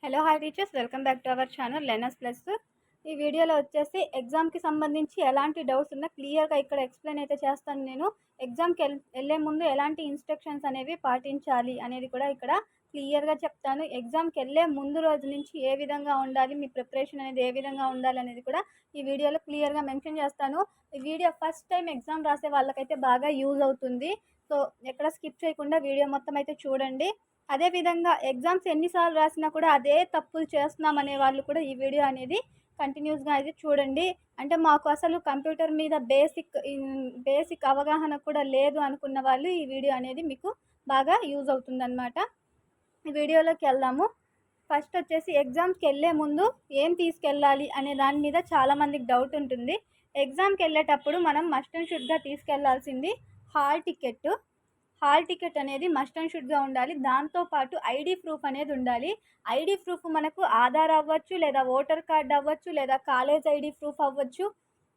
Hello hi teachers, welcome back to our channel learners plus. ఈ వీడియోలో వచ్చేసి ఎగ్జామ్కి సంబంధించి ఎలాంటి డౌట్స్ ఉన్నా క్లియర్గా ఇక్కడ ఎక్స్ప్లెయిన్ అయితే చేస్తాను. నేను ఎగ్జామ్కి వెళ్ళే ముందు ఎలాంటి ఇన్స్ట్రక్షన్స్ అనేవి పాటించాలి అనేది కూడా ఇక్కడ క్లియర్గా చెప్తాను. ఎగ్జామ్కి వెళ్ళే ముందు రోజు నుంచి ఏ విధంగా ఉండాలి, మీ ప్రిపరేషన్ అనేది ఏ విధంగా ఉండాలి అనేది కూడా ఈ వీడియోలో క్లియర్గా మెన్షన్ చేస్తాను. ఈ వీడియో ఫస్ట్ టైం ఎగ్జామ్ రాసే వాళ్ళకైతే బాగా యూజ్ అవుతుంది. సో ఎక్కడ స్కిప్ చేయకుండా వీడియో మొత్తం అయితే చూడండి. అదేవిధంగా ఎగ్జామ్స్ ఎన్నిసార్లు రాసినా కూడా అదే తప్పులు చేస్తున్నాం అనే వాళ్ళు కూడా ఈ వీడియో అనేది కంటిన్యూస్గా అయితే చూడండి. అంటే మాకు అసలు కంప్యూటర్ మీద బేసిక్ అవగాహన కూడా లేదు అనుకున్న వాళ్ళు ఈ వీడియో అనేది మీకు బాగా యూజ్ అవుతుందన్నమాట. ఈ వీడియోలోకి వెళ్దాము. ఫస్ట్ వచ్చేసి ఎగ్జామ్స్కి వెళ్ళే ముందు ఏం తీసుకెళ్ళాలి అనే దాని మీద చాలామందికి డౌట్ ఉంటుంది. ఎగ్జామ్కి వెళ్ళేటప్పుడు మనం మస్ట్ అండ్ షుడ్గా తీసుకెళ్లాల్సింది హాల్ టికెట్. హాల్ టికెట్ అనేది మస్ట్ అండ్ షుడ్గా ఉండాలి. దాంతోపాటు ఐడి ప్రూఫ్ అనేది ఉండాలి. ఐడి ప్రూఫ్ మనకు ఆధార్ అవ్వచ్చు, లేదా ఓటర్ కార్డ్ అవ్వచ్చు, లేదా కాలేజ్ ఐడి ప్రూఫ్ అవ్వచ్చు.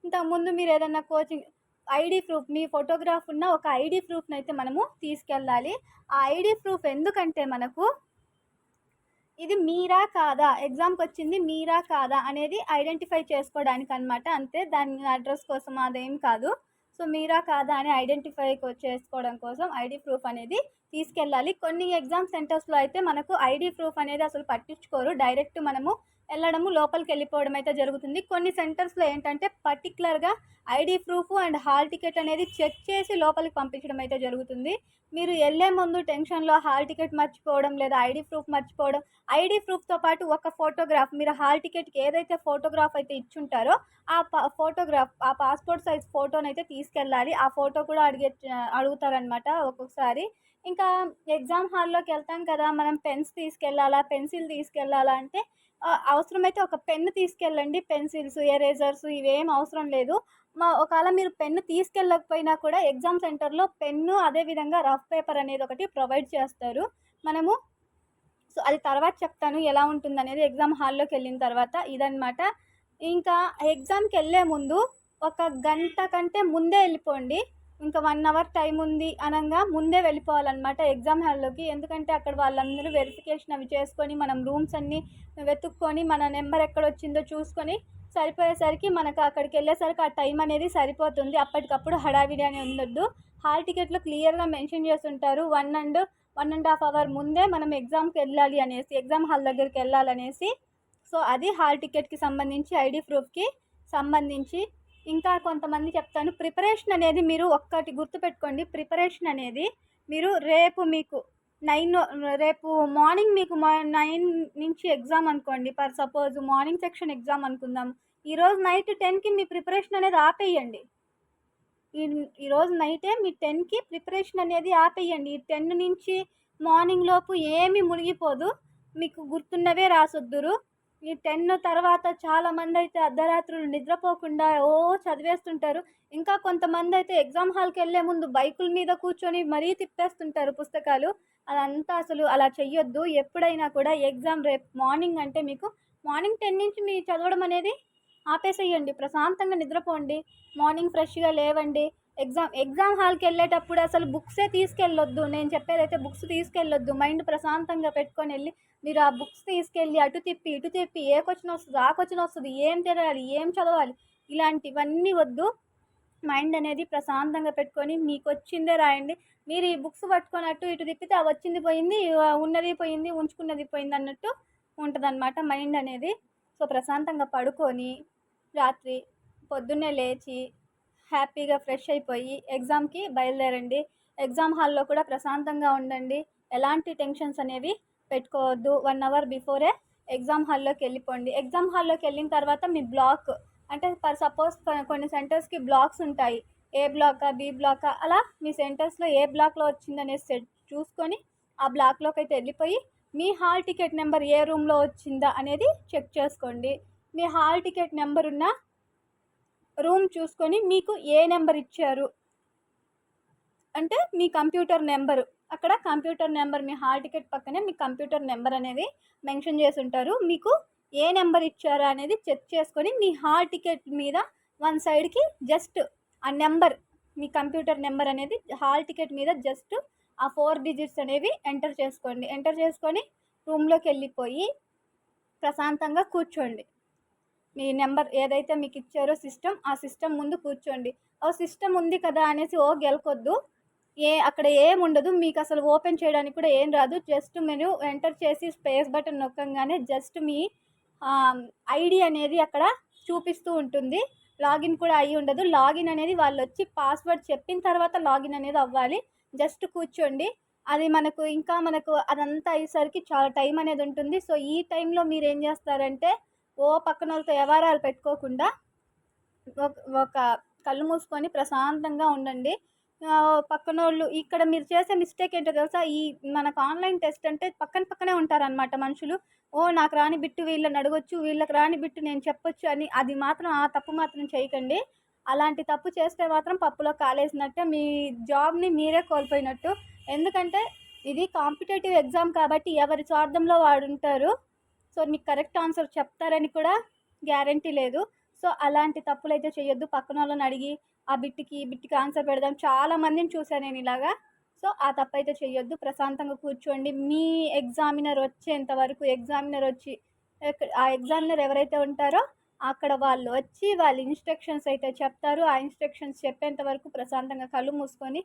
ఇంతకుముందు మీరు ఏదన్నా కోచింగ్ ఐడి ప్రూఫ్, మీ ఫోటోగ్రాఫ్ ఉన్న ఒక ఐడి ప్రూఫ్ని అయితే మనము తీసుకెళ్ళాలి. ఆ ఐడి ప్రూఫ్ ఎందుకంటే మనకు ఇది మీరా కాదా, ఎగ్జామ్కి వచ్చింది మీరా కాదా అనేది ఐడెంటిఫై చేసుకోవడానికి అనమాట. అంతే, దాని అడ్రస్ కోసం అదేం కాదు. సో మీరా కాదా అని ఐడెంటిఫై చేసుకోవడం కోసం ఐడి ప్రూఫ్ అనేది తీసుకెళ్ళాలి. కొన్ని ఎగ్జామ్ సెంటర్స్లో అయితే మనకు ఐడి ప్రూఫ్ అనేది అసలు పట్టించుకోరు, డైరెక్ట్ మనము వెళ్ళడము లోపలికి వెళ్ళిపోవడం అయితే జరుగుతుంది. కొన్ని సెంటర్స్లో ఏంటంటే పర్టికులర్గా ID proof and hall ticket అనేది చెక్ చేసి లోపలికి పంపించడం అయితే జరుగుతుంది. మీరు వెళ్ళే ముందు టెన్షన్లో హాల్ టికెట్ మర్చిపోవడం, లేదా ఐడి ప్రూఫ్ మర్చిపోవడం, ఐడి ప్రూఫ్తో పాటు ఒక ఫోటోగ్రాఫ్, మీరు హాల్ టికెట్కి ఏదైతే ఫోటోగ్రాఫ్ అయితే ఇచ్చుంటారో ఆ ఫోటోగ్రాఫ్, ఆ పాస్పోర్ట్ సైజ్ ఫోటోని అయితే తీసుకెళ్ళాలి. ఆ ఫోటో కూడా అడుగుతారనమాట ఒక్కొక్కసారి. ఇంకా ఎగ్జామ్ హాల్లోకి వెళ్తాం కదా, మనం పెన్స్ తీసుకెళ్ళాలా, పెన్సిల్ తీసుకెళ్ళాలా అంటే అవసరమైతే ఒక పెన్ను తీసుకెళ్ళండి. పెన్సిల్స్, ఎరేజర్స్ ఇవేం అవసరం లేదు. ఒకవేళ మీరు పెన్ను తీసుకెళ్ళకపోయినా కూడా ఎగ్జామ్ సెంటర్లో పెన్ను, అదేవిధంగా రఫ్ పేపర్ అనేది ఒకటి ప్రొవైడ్ చేస్తారు. మనము సో అది తర్వాత చెప్తాను ఎలా ఉంటుందనేది ఎగ్జామ్ హాల్లోకి వెళ్ళిన తర్వాత. ఇదనమాట. ఇంకా ఎగ్జామ్కి వెళ్ళే ముందు ఒక గంట కంటే ముందే వెళ్ళిపోండి. ఇంకా 1 అవర్ టైం ఉంది అనగా ముందే వెళ్ళిపోవాలన్నమాట ఎగ్జామ్ హాల్లోకి. ఎందుకంటే అక్కడ వాళ్ళందరూ వెరిఫికేషన్ అవి చేసుకొని, మనం రూమ్స్ అన్నీ వెతుక్కొని, మన నెంబర్ ఎక్కడ వచ్చిందో చూసుకొని సరిపోయేసరికి మనకు అక్కడికి వెళ్ళేసరికి ఆ టైం అనేది సరిపోతుంది. అప్పటికప్పుడు హడావిడి అని ఉండొద్దు. హాల్ టికెట్లో క్లియర్గా మెన్షన్ చేసి ఉంటారు 1.5 అవర్ ముందే మనం ఎగ్జామ్కి వెళ్ళాలి అనేసి, ఎగ్జామ్ హాల్ దగ్గరికి వెళ్ళాలనేసి. సో అది హాల్ టికెట్కి సంబంధించి, ఐడి ప్రూఫ్కి సంబంధించి. ఇంకా కొంతమంది చెప్తాను, ప్రిపరేషన్ అనేది మీరు ఒక్కటి గుర్తుపెట్టుకోండి. ప్రిపరేషన్ అనేది మీరు రేపు మార్నింగ్ మీకు 9 నుంచి ఎగ్జామ్ అనుకోండి. For suppose morning section exam అనుకుందాం. ఈరోజు నైట్ 10కి మీ ప్రిపరేషన్ అనేది ఆపేయండి. ఈరోజు నైటే మీ 10కి ప్రిపరేషన్ అనేది ఆపేయండి. 10 నుంచి మార్నింగ్ లోపు ఏమీ మునిగిపోదు, మీకు గుర్తున్నవే రాసొద్దురు. ఈ 10 తర్వాత చాలామంది అయితే అర్ధరాత్రులు నిద్రపోకుండా చదివేస్తుంటారు. ఇంకా కొంతమంది అయితే ఎగ్జామ్ హాల్కి వెళ్ళే ముందు బైకుల మీద కూర్చొని మరీ తిప్పేస్తుంటారు పుస్తకాలు. అదంతా అసలు అలా చెయ్యొద్దు. ఎప్పుడైనా కూడా ఎగ్జామ్ రేపు మార్నింగ్ అంటే మీకు మార్నింగ్ 10 నుంచి మీ చదవడం అనేది ఆపేసేయండి. ప్రశాంతంగా నిద్రపోండి. మార్నింగ్ ఫ్రెష్గా లేవండి. ఎగ్జామ్ హాల్కి వెళ్ళేటప్పుడు అసలు బుక్సే తీసుకెళ్ళొద్దు. నేను చెప్పేదైతే బుక్స్ తీసుకెళ్ళొద్దు. మైండ్ ప్రశాంతంగా పెట్టుకొని వెళ్ళి మీరు ఆ బుక్స్ తీసుకెళ్ళి అటు తిప్పి ఇటు తిప్పి ఏ క్వశ్చన్ వస్తుంది, ఆ క్వశ్చన్ వస్తుంది, ఏం తినాలి, ఏం చదవాలి, ఇలాంటివన్నీ వద్దు. మైండ్ అనేది ప్రశాంతంగా పెట్టుకొని మీకు వచ్చిందే రాయండి. మీరు ఈ బుక్స్ పట్టుకొని అటు ఇటు తిప్పితే ఆ వచ్చింది పోయింది, ఉన్నది పోయింది, ఉంచుకున్నది పోయింది అన్నట్టు ఉంటుందన్నమాట మైండ్ అనేది. సో ప్రశాంతంగా పడుకొని రాత్రి పొద్దున్నే లేచి హ్యాపీగా ఫ్రెష్ అయిపోయి ఎగ్జామ్కి బయలుదేరండి. ఎగ్జామ్ హాల్లో కూడా ప్రశాంతంగా ఉండండి. ఎలాంటి టెన్షన్స్ అనేవి పెట్టుకోవద్దు. 1 అవర్ బిఫోరే ఎగ్జామ్ హాల్లోకి వెళ్ళిపోండి. ఎగ్జామ్ హాల్లోకి వెళ్ళిన తర్వాత మీ బ్లాక్, అంటే ఫర్ సపోజ్ కొన్ని సెంటర్స్కి బ్లాక్స్ ఉంటాయి. ఏ బ్లాకా, బి బ్లాకా, అలా మీ సెంటర్స్లో ఏ బ్లాక్లో వచ్చిందనేసి చూసుకొని ఆ బ్లాక్లోకి అయితే వెళ్ళిపోయి మీ హాల్ టికెట్ నెంబర్ ఏ రూమ్లో వచ్చిందా అనేది చెక్ చేసుకోండి. మీ హాల్ టికెట్ నెంబర్ ఉన్న రూమ్ చూసుకొని మీకు ఏ నెంబర్ ఇచ్చారు అంటే మీ కంప్యూటర్ నెంబరు, అక్కడ కంప్యూటర్ నెంబర్, మీ హాల్ టికెట్ పక్కనే మీ కంప్యూటర్ నెంబర్ అనేది మెన్షన్ చేసి ఉంటారు. మీకు ఏ నెంబర్ ఇచ్చారా అనేది చెక్ చేసుకొని మీ హాల్ టికెట్ మీద వన్ సైడ్కి జస్ట్ ఆ నెంబర్, మీ కంప్యూటర్ నెంబర్ అనేది హాల్ టికెట్ మీద జస్ట్ ఆ 4 డిజిట్స్ అనేవి ఎంటర్ చేసుకోండి. ఎంటర్ చేసుకొని రూమ్లోకి వెళ్ళిపోయి ప్రశాంతంగా కూర్చోండి. మీ నెంబర్ ఏదైతే మీకు ఇచ్చారో సిస్టమ్, ఆ సిస్టమ్ ముందు కూర్చోండి. సిస్టమ్ ఉంది కదా అనేసి గెలకొద్దు. అక్కడ ఏముండదు. మీకసలు ఓపెన్ చేయడానికి కూడా ఏం రాదు. జస్ట్ మీరు ఎంటర్ చేసి స్పేస్ బటన్ నొక్కంగానే జస్ట్ మీ ఐడీ అనేది అక్కడ చూపిస్తూ ఉంటుంది. లాగిన్ కూడా అయ్యి ఉండదు. లాగిన్ అనేది వాళ్ళొచ్చి పాస్వర్డ్ చెప్పిన తర్వాత లాగిన్ అనేది అవ్వాలి. జస్ట్ కూర్చోండి. అది మనకు అదంతా అయ్యేసరికి చాలా టైం అనేది ఉంటుంది. సో ఈ టైంలో మీరేం చేస్తారంటే పక్కనోళ్ళతో వ్యవహారాలు పెట్టుకోకుండా ఒక కళ్ళు మూసుకొని ప్రశాంతంగా ఉండండి. పక్కనోళ్ళు ఇక్కడ మీరు చేసే మిస్టేక్ ఏంటో తెలుసా? మనకు ఆన్లైన్ టెస్ట్ అంటే పక్కనే ఉంటారనమాట మనుషులు. నాకు రాని బిట్టు వీళ్ళని అడగొచ్చు, వీళ్ళకి రాని బిట్టు నేను చెప్పొచ్చు అని. అది మాత్రం ఆ తప్పు మాత్రం చేయకండి. అలాంటి తప్పు చేస్తే మాత్రం పప్పులో కాలేసినట్టే. మీ జాబ్ని మీరే కోల్పోయినట్టు. ఎందుకంటే ఇది కాంపిటేటివ్ ఎగ్జామ్ కాబట్టి ఎవరి స్వార్థంలో వాడు ఉంటారు. సో మీకు కరెక్ట్ ఆన్సర్ చెప్తారని కూడా గ్యారంటీ లేదు. సో అలాంటి తప్పులైతే చేయొద్దు. పక్కన వాళ్ళని అడిగి ఆ బిట్టికి ఆన్సర్ పెడదాం. చాలామందిని చూశాను నేను ఇలాగా. సో ఆ తప్పు అయితే చేయొద్దు. ప్రశాంతంగా కూర్చోండి. మీ ఎగ్జామినర్ వచ్చేంత వరకు వచ్చి ఆ ఎగ్జామినర్ ఎవరైతే ఉంటారో అక్కడ వాళ్ళు వచ్చి వాళ్ళ ఇన్స్ట్రక్షన్స్ అయితే చెప్తారు. ఆ ఇన్స్ట్రక్షన్స్ చెప్పేంత వరకు ప్రశాంతంగా కళ్ళు మూసుకొని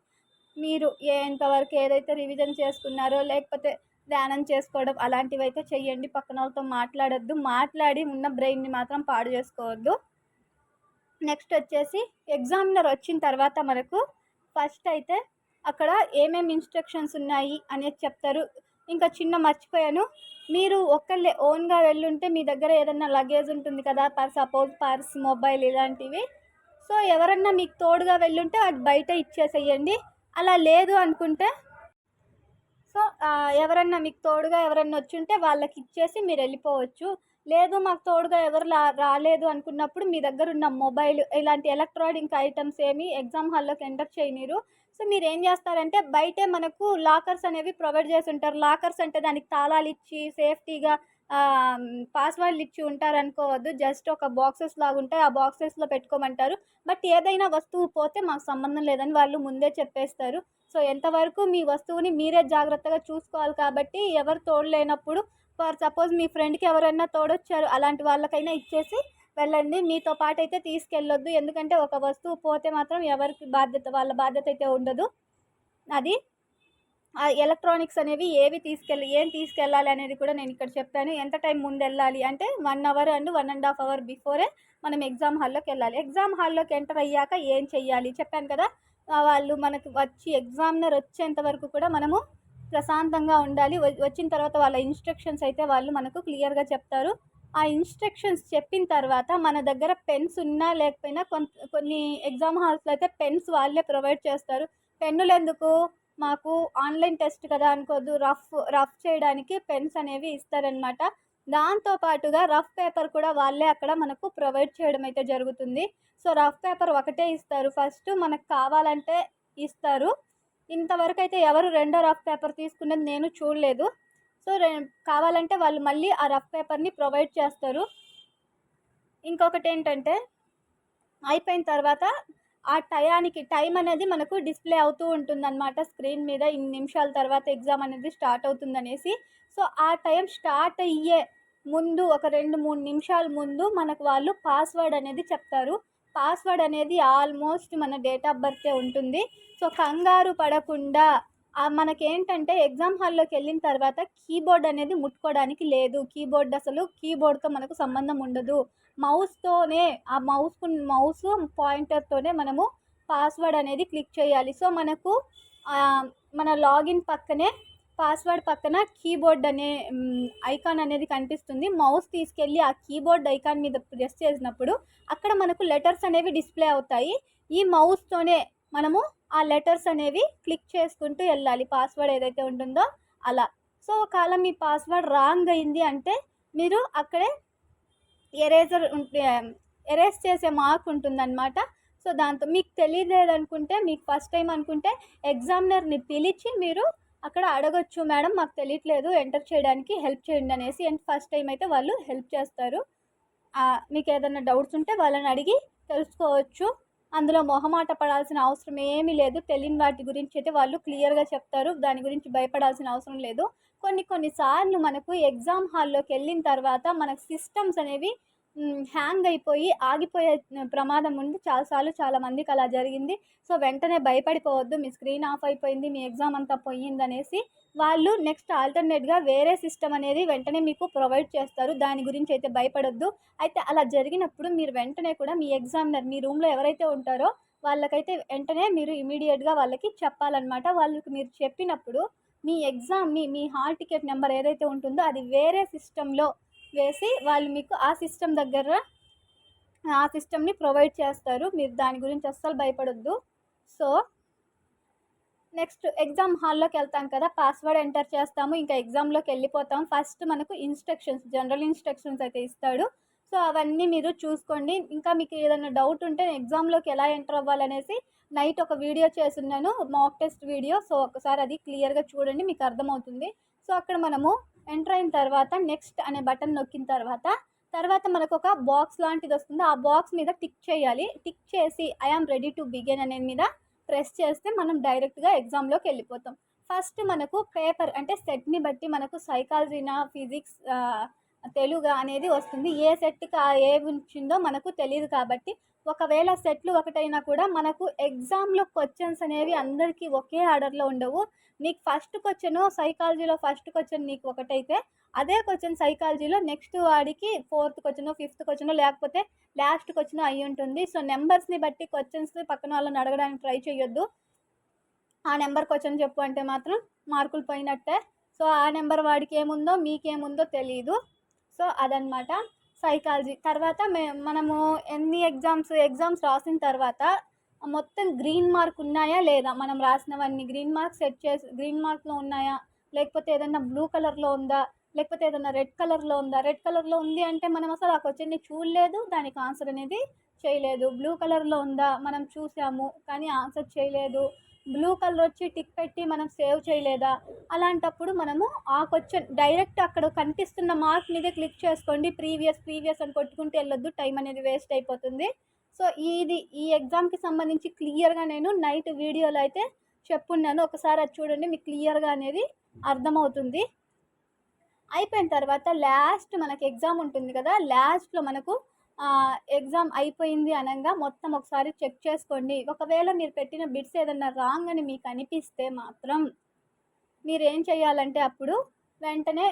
మీరు ఎంతవరకు ఏదైతే రివిజన్ చేసుకున్నారో లేకపోతే ధ్యానం చేసుకోవడం అలాంటివి అయితే చెయ్యండి. పక్కన వాళ్ళతో మాట్లాడొద్దు. మాట్లాడి ఉన్న బ్రెయిన్ని మాత్రం పాడు చేసుకోవద్దు. నెక్స్ట్ వచ్చేసి ఎగ్జామినర్ వచ్చిన తర్వాత మనకు ఫస్ట్ అయితే అక్కడ ఏమేమి ఇన్స్ట్రక్షన్స్ ఉన్నాయి అనేది చెప్తారు. ఇంకా చిన్న మర్చిపోయాను, మీరు ఒక్కళ్ళే ఓన్గా వెళ్ళుంటే మీ దగ్గర ఏదన్నా లగేజ్ ఉంటుంది కదా, సపోజ్ పర్స్, మొబైల్ ఇలాంటివి. సో ఎవరన్నా మీకు తోడుగా వెళ్ళుంటే అది బయట ఇచ్చేసేయండి. అలా లేదు అనుకుంటే సో ఎవరన్నా మీకు తోడుగా ఎవరన్నా వచ్చుంటే వాళ్ళకి ఇచ్చేసి మీరు వెళ్ళిపోవచ్చు. లేదు మాకు తోడుగా ఎవరు రాలేదు అనుకున్నప్పుడు మీ దగ్గర ఉన్న మొబైల్ ఇలాంటి ఎలక్ట్రానిక్ ఐటమ్స్ ఏమి ఎగ్జామ్ హాల్లోకి ఎంటర్ చేయనీరు. సో మీరు ఏం చేస్తారంటే బయటే మనకు లాకర్స్ అనేవి ప్రొవైడ్ చేసి ఉంటారు. లాకర్స్ అంటే దానికి తాళాలు ఇచ్చి సేఫ్టీగా పాస్వర్డ్లు ఇచ్చి ఉంటారనుకోవద్దు. జస్ట్ ఒక బాక్సెస్ లాగా ఉంటాయి. ఆ బాక్సెస్లో పెట్టుకోమంటారు. బట్ ఏదైనా వస్తువు పోతే మాకు సంబంధం లేదని వాళ్ళు ముందే చెప్పేస్తారు. సో ఎంతవరకు మీ వస్తువుని మీరే జాగ్రత్తగా చూసుకోవాలి. కాబట్టి ఎవరు తోడు లేనప్పుడు ఫర్ సపోజ్ మీ ఫ్రెండ్కి ఎవరైనా తోడొచ్చారు అలాంటి వాళ్ళకైనా ఇచ్చేసి వెళ్ళండి. మీతో పాటు అయితే తీసుకెళ్ళొద్దు. ఎందుకంటే ఒక వస్తువు పోతే మాత్రం ఎవరికి వాళ్ళ బాధ్యత అయితే ఉండదు. అది ఎలక్ట్రానిక్స్ అనేవి ఏం తీసుకెళ్ళాలి అనేది కూడా నేను ఇక్కడ చెప్పాను. ఎంత టైం ముందు వెళ్ళాలి అంటే 1 అవర్ అండ్ 1.5 అవర్ బిఫోరే మనం ఎగ్జామ్ హాల్లోకి వెళ్ళాలి. ఎగ్జామ్ హాల్లోకి ఎంటర్ అయ్యాక ఏం చెయ్యాలి చెప్పాను కదా. వాళ్ళు మనకు వచ్చి ఎగ్జామినర్ వచ్చేంత వరకు కూడా మనము ప్రశాంతంగా ఉండాలి. వచ్చిన తర్వాత వాళ్ళ ఇన్స్ట్రక్షన్స్ అయితే వాళ్ళు మనకు క్లియర్గా చెప్తారు. ఆ ఇన్స్ట్రక్షన్స్ చెప్పిన తర్వాత మన దగ్గర పెన్స్ ఉన్నా లేకపోయినా కొన్ని ఎగ్జామ్ హాల్స్లో అయితే పెన్స్ వాళ్ళే ప్రొవైడ్ చేస్తారు. పెన్నులు ఎందుకు, మాకు ఆన్లైన్ టెస్ట్ కదా అనుకోవద్దు, రఫ్ చేయడానికి పెన్స్ అనేవి ఇస్తారనమాట. దాంతోపాటుగా రఫ్ పేపర్ కూడా వాళ్ళే అక్కడ మనకు ప్రొవైడ్ చేయడం అయితే జరుగుతుంది. సో రఫ్ పేపర్ ఒకటే ఇస్తారు. ఫస్ట్ మనకు కావాలంటే ఇస్తారు. ఇంతవరకు అయితే ఎవరు రెండో రఫ్ పేపర్ తీసుకున్నది నేను చూడలేదు. సో కావాలంటే వాళ్ళు మళ్ళీ ఆ రఫ్ పేపర్ని ప్రొవైడ్ చేస్తారు. ఇంకొకటి ఏంటంటే అయిపోయిన తర్వాత ఆ టైం అనేది మనకు డిస్ప్లే అవుతూ ఉంటుందన్నమాట స్క్రీన్ మీద. ఇన్ని నిమిషాల తర్వాత ఎగ్జామ్ అనేది స్టార్ట్ అవుతుందనేసి. సో ఆ టైం స్టార్ట్ అయ్యే ముందు ఒక 2-3 నిమిషాల ముందు మనకు వాళ్ళు పాస్వర్డ్ అనేది చెప్తారు. పాస్వర్డ్ అనేది ఆల్మోస్ట్ మన డేట్ ఆఫ్ బర్తే ఉంటుంది. సో కంగారు పడకుండా మనకేంటంటే ఎగ్జామ్ హాల్లోకి వెళ్ళిన తర్వాత కీబోర్డ్ అనేది ముట్టుకోవడానికి లేదు. కీబోర్డ్తో మనకు సంబంధం ఉండదు. మౌస్తోనే ఆ మౌస్ పాయింటర్తోనే మనము పాస్వర్డ్ అనేది క్లిక్ చేయాలి. సో మనకు మన లాగిన్ పక్కనే పాస్వర్డ్ పక్కన కీబోర్డ్ అనే ఐకాన్ అనేది కనిపిస్తుంది. మౌస్ తీసుకెళ్ళి ఆ కీబోర్డ్ ఐకాన్ మీద ప్రెస్ చేసినప్పుడు అక్కడ మనకు లెటర్స్ అనేవి డిస్ప్లే అవుతాయి. ఈ మౌస్తోనే మనము ఆ లెటర్స్ అనేవి క్లిక్ చేసుకుంటూ వెళ్ళాలి పాస్వర్డ్ ఏదైతే ఉంటుందో అలా. సో ఒకవేళ మీ పాస్వర్డ్ రాంగ్ అయింది అంటే మీరు అక్కడే ఎరేజ్ చేసే మార్క్ ఉంటుందన్నమాట. సో దాంతో మీకు తెలియలేదనుకుంటే, మీకు ఫస్ట్ టైం అనుకుంటే ఎగ్జామినర్ని పిలిచి మీరు అక్కడ అడగొచ్చు, మేడం మాకు తెలియట్లేదు ఎంటర్ చేయడానికి హెల్ప్ చేయండి అనేసి. అండ్ ఫస్ట్ టైం అయితే వాళ్ళు హెల్ప్ చేస్తారు. మీకు ఏదైనా డౌట్స్ ఉంటే వాళ్ళని అడిగి తెలుసుకోవచ్చు. అందులో మొహమాట పడాల్సిన అవసరం ఏమీ లేదు. తెలియని వాటి గురించి అయితే వాళ్ళు క్లియర్గా చెప్తారు. దాని గురించి భయపడాల్సిన అవసరం లేదు. కొన్ని సార్లు మనకు ఎగ్జామ్ హాల్లోకి వెళ్ళిన తర్వాత మనకు సిస్టమ్స్ అనేవి హ్యాంగ్ అయిపోయి ఆగిపోయే ప్రమాదం ఉంది. చాలా మందికి అలా జరిగింది. సో వెంటనే భయపడిపోవద్దు, మీ స్క్రీన్ ఆఫ్ అయిపోయింది, మీ ఎగ్జామ్ అంతా పోయిందనేసి. వాళ్ళు నెక్స్ట్ ఆల్టర్నేట్గా వేరే సిస్టమ్ అనేది వెంటనే మీకు ప్రొవైడ్ చేస్తారు. దాని గురించి అయితే భయపడొద్దు. అయితే అలా జరిగినప్పుడు మీరు వెంటనే కూడా మీ ఎగ్జామినర్, మీ రూమ్లో ఎవరైతే ఉంటారో వాళ్ళకైతే వెంటనే మీరు ఇమీడియట్గా వాళ్ళకి చెప్పాలన్నమాట. వాళ్ళకి మీరు చెప్పినప్పుడు మీ ఎగ్జామ్ని, మీ హాల్ టికెట్ నెంబర్ ఏదైతే ఉంటుందో అది వేరే సిస్టంలో వేసి వాళ్ళు మీకు ఆ సిస్టమ్ని ప్రొవైడ్ చేస్తారు. మీరు దాని గురించి అస్సలు భయపడొద్దు. సో నెక్స్ట్ ఎగ్జామ్ హాల్లోకి వెళ్తాం కదా, పాస్వర్డ్ ఎంటర్ చేస్తాము, ఇంకా ఎగ్జామ్లోకి వెళ్ళిపోతాం. ఫస్ట్ మనకు జనరల్ ఇన్స్ట్రక్షన్స్ అయితే ఇస్తాడు. సో అవన్నీ మీరు చూసుకోండి. ఇంకా మీకు ఏదైనా డౌట్ ఉంటే ఎగ్జామ్లోకి ఎలా ఎంటర్ అవ్వాలనేసి నైట్ ఒక వీడియో చేస్తున్నాను, మాక్ టెస్ట్ వీడియో. సో ఒకసారి అది క్లియర్గా చూడండి, మీకు అర్థమవుతుంది. సో అక్కడ మనము ఎంటర్ అయిన తర్వాత నెక్స్ట్ అనే బటన్ నొక్కిన తర్వాత మనకు ఒక బాక్స్ లాంటిది వస్తుంది. ఆ బాక్స్ మీద టిక్ చేయాలి. టిక్ చేసి I am ready to begin అనే మీద ప్రెస్ చేస్తే మనం డైరెక్ట్గా ఎగ్జామ్లోకి వెళ్ళిపోతాం. ఫస్ట్ మనకు పేపర్ అంటే సెట్ని బట్టి మనకు సైకాలజీనా, ఫిజిక్స్, తెలుగు అనేది వస్తుంది. ఏ సెట్కి ఏ ఉంచిందో మనకు తెలియదు కాబట్టి ఒకవేళ సెట్లు ఒకటైనా కూడా మనకు ఎగ్జామ్లో క్వశ్చన్స్ అనేవి అందరికీ ఒకే ఆర్డర్లో ఉండవు. నీకు ఫస్ట్ క్వశ్చన్ సైకాలజీలో ఫస్ట్ క్వశ్చన్ నీకు ఒకటైతే అదే క్వశ్చన్ సైకాలజీలో నెక్స్ట్ వాడికి ఫోర్త్ క్వశ్చన్, ఫిఫ్త్ క్వశ్చన్, లేకపోతే లాస్ట్ క్వశ్చన్ అయి ఉంటుంది. సో నెంబర్స్ని బట్టి క్వశ్చన్స్ పక్కన వాళ్ళని అడగడానికి ట్రై చేయొద్దు. ఆ నెంబర్ క్వశ్చన్ చెప్పు అంటే మాత్రం మార్కులు పోయినట్టే. సో ఆ నెంబర్ వాడికి ఏముందో మీకేముందో తెలియదు. సో అదనమాట సైకాలజీ. తర్వాత మనము ఎన్ని ఎగ్జామ్స్ రాసిన తర్వాత మొత్తం గ్రీన్ మార్క్ ఉన్నాయా లేదా, మనం రాసినవన్నీ గ్రీన్ మార్క్లో ఉన్నాయా, లేకపోతే ఏదైనా బ్లూ కలర్లో ఉందా, లేకపోతే ఏదైనా రెడ్ కలర్లో ఉందా. రెడ్ కలర్లో ఉంది అంటే మనం అసలు ఆ క్వశ్చన్ని చూడలేదు, దానికి ఆన్సర్ అనేది చేయలేదు. బ్లూ కలర్లో ఉందా, మనం చూసాము కానీ ఆన్సర్ చేయలేదు. బ్లూ కలర్ వచ్చి టిక్ పెట్టి మనం సేవ్ చేయలేదా, అలాంటప్పుడు మనము ఆ క్వశ్చన్ డైరెక్ట్ అక్కడ కనిపిస్తున్న మార్క్ మీదే క్లిక్ చేసుకోండి. ప్రీవియస్ అని కొట్టుకుంటూ వెళ్ళొద్దు, టైం అనేది వేస్ట్ అయిపోతుంది. సో ఈ ఎగ్జామ్కి సంబంధించి క్లియర్గా నేను నైట్ వీడియోలో అయితే చెప్పున్నాను. ఒకసారి అది చూడండి, మీకు క్లియర్గా అనేది అర్థమవుతుంది. అయిపోయిన తర్వాత లాస్ట్ మనకి ఎగ్జామ్ ఉంటుంది కదా, లాస్ట్లో మనకు ఎగ్జామ్ అయిపోయింది అనగా మొత్తం ఒకసారి చెక్ చేసుకోండి. ఒకవేళ మీరు పెట్టిన బిట్స్ ఏదన్నా రాంగ్ అని మీకు అనిపిస్తే మాత్రం మీరు ఏం చేయాలంటే అప్పుడు వెంటనే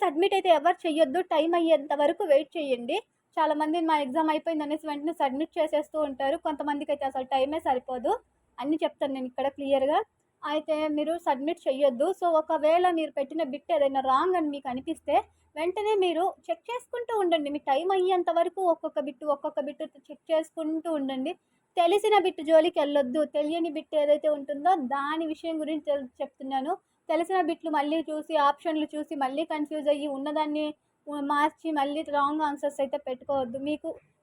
సబ్మిట్ అయితే ఎవరు చెయ్యొద్దు. టైం అయ్యేంత వరకు వెయిట్ చేయండి. చాలామంది మా ఎగ్జామ్ అయిపోయింది అనేసి వెంటనే సబ్మిట్ చేసేస్తూ ఉంటారు. కొంతమందికి అయితే అసలు టైమే సరిపోదు. అన్నీ చెప్తాను నేను ఇక్కడ క్లియర్గా. అయితే మీరు సబ్మిట్ చెయ్యొద్దు. సో ఒకవేళ మీరు పెట్టిన బిట్ ఏదైనా రాంగ్ అని మీకు అనిపిస్తే వెంటనే మీరు చెక్ చేసుకుంటూ ఉండండి. మీ టైం అయ్యేంత వరకు ఒక్కొక్క బిట్టు చెక్ చేసుకుంటూ ఉండండి. తెలిసిన బిట్టు జోలికి వెళ్ళొద్దు. తెలియని బిట్ ఏదైతే ఉంటుందో దాని విషయం గురించి చెప్తున్నాను. తెలిసిన బిట్లు మళ్ళీ చూసి ఆప్షన్లు చూసి మళ్ళీ కన్ఫ్యూజ్ అయ్యి ఉన్నదాన్ని మార్చి మళ్ళీ రాంగ్ ఆన్సర్స్ అయితే పెట్టుకోవద్దు.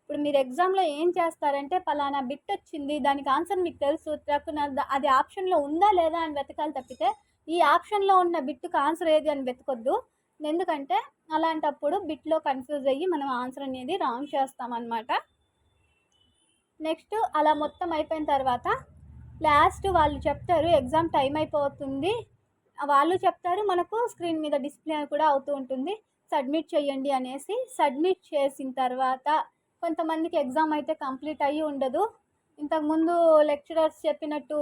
ఇప్పుడు మీరు ఎగ్జామ్లో ఏం చేస్తారంటే పలానా బిట్ వచ్చింది, దానికి ఆన్సర్ మీకు తెలుసు, అది ఆప్షన్లో ఉందా లేదా అని వెతకాలి తప్పితే ఈ ఆప్షన్లో ఉన్న బిట్టుకు ఆన్సర్ ఏది అని వెతకొద్దు. ఎందుకంటే అలాంటప్పుడు బిట్లో కన్ఫ్యూజ్ అయ్యి మనం ఆన్సర్ అనేది రాంగ్ చేస్తామన్నమాట. నెక్స్ట్ అలా మొత్తం అయిపోయిన తర్వాత లాస్ట్ వాళ్ళు చెప్తారు ఎగ్జామ్ టైం అయిపోతుంది, వాళ్ళు చెప్తారు, మనకు స్క్రీన్ మీద డిస్ప్లే కూడా అవుతూ ఉంటుంది సబ్మిట్ చేయండి అనేసి. సబ్మిట్ చేసిన తర్వాత కొంతమందికి ఎగ్జామ్ అయితే కంప్లీట్ అయ్యి ఉండదు. ఇంతకుముందు లెక్చరర్స్ చెప్పినట్టు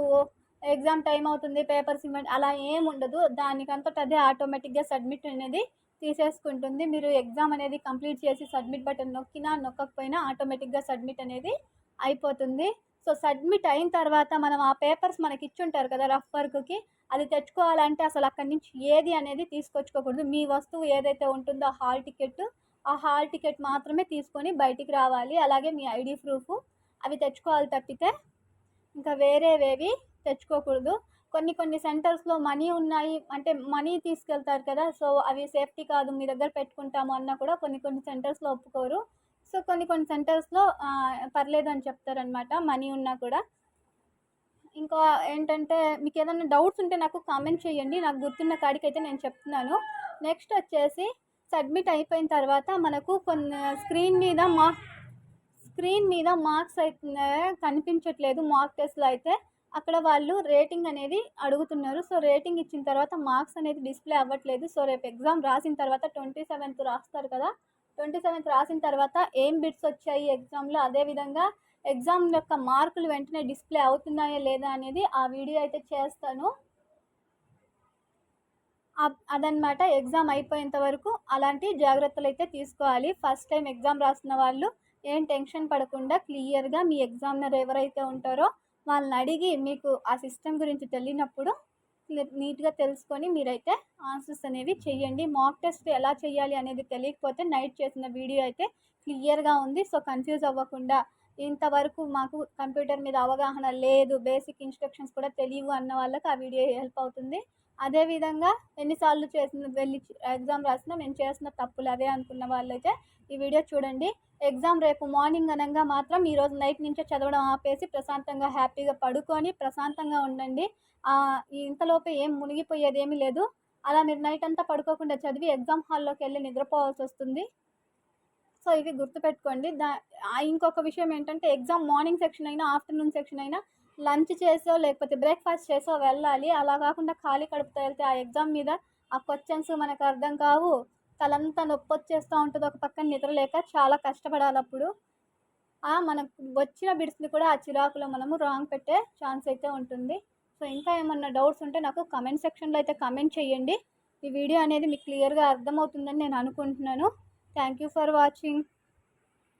ఎగ్జామ్ టైం అవుతుంది, పేపర్స్ ఇవ్వండి అలా ఏం ఉండదు. దానికంతట అదే ఆటోమేటిక్గా సబ్మిట్ అనేది తీసేసుకుంటుంది. మీరు ఎగ్జామ్ అనేది కంప్లీట్ చేసి సబ్మిట్ బటన్ నొక్కినా నొక్కకపోయినా ఆటోమేటిక్గా సబ్మిట్ అనేది అయిపోతుంది. సో సబ్మిట్ అయిన తర్వాత మనం ఆ పేపర్స్ మనకి ఇచ్చుంటారు కదా రఫ్ వర్క్కి, అది తెచ్చుకోవాలంటే అసలు అక్కడి నుంచి ఏది అనేది తీసుకొచ్చుకోకూడదు. మీ వస్తువు ఏదైతే ఉంటుందో ఆ హాల్ టికెట్ మాత్రమే తీసుకొని బయటికి రావాలి. అలాగే మీ ఐడి ప్రూఫ్ అవి తెచ్చుకోవాలి తప్పితే ఇంకా వేరేవేవి తెచ్చుకోకూడదు. కొన్ని సెంటర్స్లో మనీ ఉన్నాయి అంటే మనీ తీసుకెళ్తారు కదా, సో అవి సేఫ్టీ కాదు, మీ దగ్గర పెట్టుకుంటాము అన్నా కూడా కొన్ని సెంటర్స్లో ఒప్పుకోరు. సో కొన్ని సెంటర్స్లో పర్లేదు అని చెప్తారనమాట మనీ ఉన్నా కూడా. ఇంకా ఏంటంటే మీకు ఏదైనా డౌట్స్ ఉంటే నాకు కామెంట్ చేయండి, నాకు గుర్తున్న కాడికైతే నేను చెప్తున్నాను. నెక్స్ట్ వచ్చేసి సబ్మిట్ అయిపోయిన తర్వాత మనకు కొన్ని స్క్రీన్ మీద మార్క్స్ అయితే కనిపించట్లేదు మాక్ టెస్ట్లో అయితే. అక్కడ వాళ్ళు రేటింగ్ అనేది అడుగుతున్నారు. సో, రేటింగ్ ఇచ్చిన తర్వాత మార్క్స్ అనేది డిస్‌ప్లే అవ్వట్లేదు. సో, రేపు ఎగ్జామ్ రాసిన తర్వాత 27థ్ రాస్తారు కదా! 27థ్ రాసిన తర్వాత ఏం బిట్స్ వచ్చాయి ఎగ్జామ్‌లో, అదే విధంగా ఎగ్జామ్ యొక్క మార్కులు వెంటనే డిస్‌ప్లే అవుతున్నాయా లేదా అనేది ఆ వీడియో అయితే చేస్తాను. అదనమాట. ఎగ్జామ్ అయిపోయేంత వరకు అలాంటి జాగ్రత్తలైతే తీసుకోవాలి. ఫస్ట్ టైమ్ ఎగ్జామ్ రాస్తున్న వాళ్ళు ఏం టెన్షన్ పడకుండా క్లియర్‌గా మీ ఎగ్జామినర్ ఎవరైతే ఉంటారో వాళ్ళనడిగి మీకు ఆ సిస్టమ్ గురించి తెలియనప్పుడు నీట్‌గా తెలుసుకొని మీరైతే ఆన్సర్స్ అనేవి చెయ్యండి. మాక్ టెస్ట్ ఎలా చేయాలి అనేది తెలియకపోతే నైట్ చేసిన వీడియో అయితే క్లియర్‌గా ఉంది. సో, కన్‌ఫ్యూజ్ అవ్వకుండా ఇంతవరకు మాకు కంప్యూటర్ మీద అవగాహన లేదు, బేసిక్ ఇన్‌స్ట్రక్షన్స్ కూడా తెలీవు అన్న వాళ్ళకి ఆ వీడియో హెల్ప్ అవుతుంది. అదే విధంగా ఎన్నిసార్లు వెళ్ళి ఎగ్జామ్ రాసినా మేము చేసిన తప్పులు అవే అనుకున్న వాళ్ళైతే ఈ వీడియో చూడండి. ఎగ్జామ్ రేపు మార్నింగ్ అనంగా మాత్రం ఈరోజు నైట్ నుంచే చదవడం ఆపేసి ప్రశాంతంగా హ్యాపీగా పడుకొని ప్రశాంతంగా ఉండండి. ఇంతలోపే ఏం మునిగిపోయేదేమీ లేదు. అలా మీరు నైట్ అంతా పడుకోకుండా చదివి ఎగ్జామ్ హాల్లోకెళ్ళి నిద్రపోవాల్సొస్తుంది. సో, ఇవి గుర్తుపెట్టుకోండి. ఇంకొక విషయం ఏంటంటే ఎగ్జామ్ మార్నింగ్ సెక్షన్ అయినా, ఆఫ్టర్‌నూన్ సెక్షన్ అయినా లంచ్ చేసో, లేకపోతే బ్రేక్‌ఫాస్ట్ చేసో వెళ్ళాలి. అలా కాకుండా ఖాళీ కడుపుతో వెళ్తే ఆ ఎగ్జామ్ మీద ఆ క్వెషన్స్ మనకు అర్థం కావు. తలంతా నొప్పొచ్చేస్తా ఉంటది. ఒక పక్కన నిద్ర లేక చాలా కష్టపడాలప్పుడు. మనకు వచ్చిన బిట్స్‌ని కూడా ఆ చిరాకులో మనము రాంగ్ పెట్టే ఛాన్స్ అయితే ఉంటుంది. సో, ఇంకా ఏమన్నా డౌట్స్ ఉంటే నాకు కమెంట్ సెక్షన్‌లో అయితే కమెంట్ చేయండి. ఈ వీడియో అనేది మీకు క్లియర్‌గా అర్థమవుతుందని నేను అనుకుంటున్నాను. Thank you for watching.